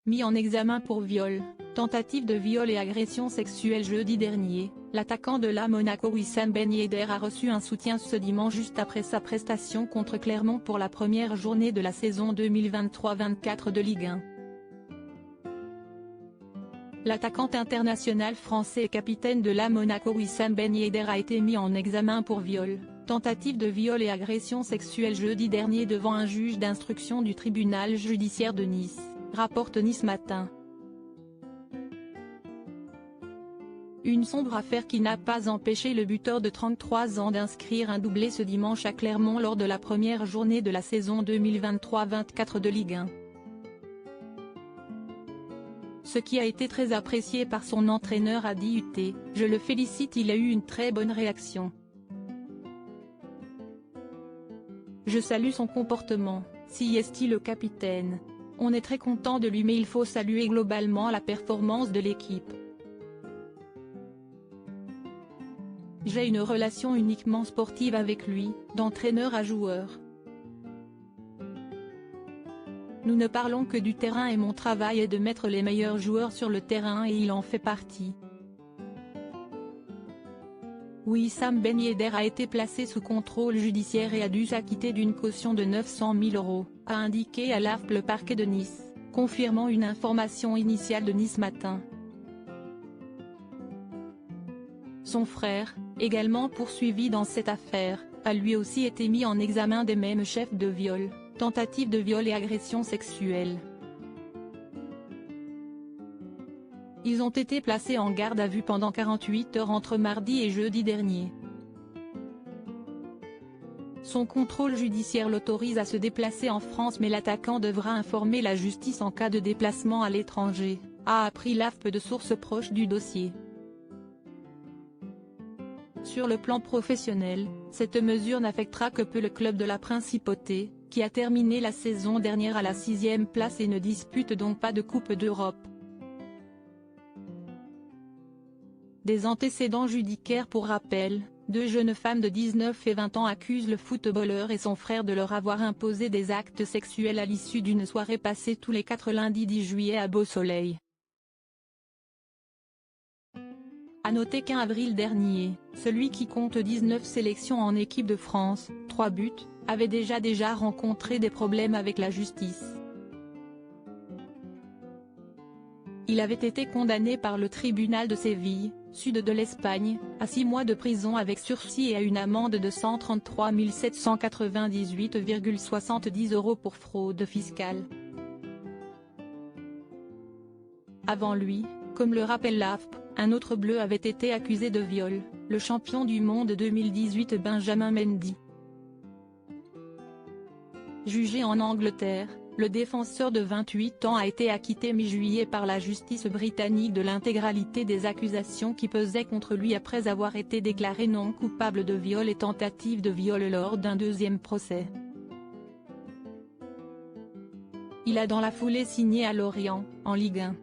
Mis en examen pour viol, tentative de viol et agression sexuelle jeudi dernier, l'attaquant de la Monaco Wissam Ben Yedder a reçu un soutien ce dimanche juste après sa prestation contre Clermont pour la première journée de la saison 2023-24 de Ligue 1. L'attaquant international français et capitaine de la Monaco Wissam Ben Yedder a été mis en examen pour viol, tentative de viol et agression sexuelle jeudi dernier devant un juge d'instruction du tribunal judiciaire de Nice, rapporte Nice Matin. Une sombre affaire qui n'a pas empêché le buteur de 33 ans d'inscrire un doublé ce dimanche à Clermont lors de la première journée de la saison 2023-24 de Ligue 1. Ce qui a été très apprécié par son entraîneur a dit UT, je le félicite, il a eu une très bonne réaction. Je salue son comportement, si est-il le capitaine. On est très content de lui mais il faut saluer globalement la performance de l'équipe. J'ai une relation uniquement sportive avec lui, d'entraîneur à joueur. Nous ne parlons que du terrain et mon travail est de mettre les meilleurs joueurs sur le terrain et il en fait partie. Wissam Ben Yedder a été placé sous contrôle judiciaire et a dû s'acquitter d'une caution de 900 000 €, a indiqué à l'AFP le parquet de Nice, confirmant une information initiale de Nice Matin. Son frère, également poursuivi dans cette affaire, a lui aussi été mis en examen des mêmes chefs de viol, tentative de viol et agression sexuelle. Ils ont été placés en garde à vue pendant 48 heures entre mardi et jeudi dernier. Son contrôle judiciaire l'autorise à se déplacer en France mais l'attaquant devra informer la justice en cas de déplacement à l'étranger, a appris l'AFP de sources proches du dossier. Sur le plan professionnel, cette mesure n'affectera que peu le club de la Principauté, qui a terminé la saison dernière à la 6e place et ne dispute donc pas de Coupe d'Europe. Des antécédents judiciaires pour rappel, deux jeunes femmes de 19 et 20 ans accusent le footballeur et son frère de leur avoir imposé des actes sexuels à l'issue d'une soirée passée tous les 4 lundis 10 juillet à Beau-Soleil. A noter qu'en avril dernier, celui qui compte 19 sélections en équipe de France, 3 buts, avait déjà rencontré des problèmes avec la justice. Il avait été condamné par le tribunal de Séville, sud de l'Espagne, à 6 mois de prison avec sursis et à une amende de 133 798,70 € pour fraude fiscale. Avant lui, comme le rappelle l'AFP, un autre bleu avait été accusé de viol, le champion du monde 2018 Benjamin Mendy. Jugé en Angleterre, le défenseur de 28 ans a été acquitté mi-juillet par la justice britannique de l'intégralité des accusations qui pesaient contre lui après avoir été déclaré non coupable de viol et tentative de viol lors d'un deuxième procès. Il a dans la foulée signé à Lorient, en Ligue 1.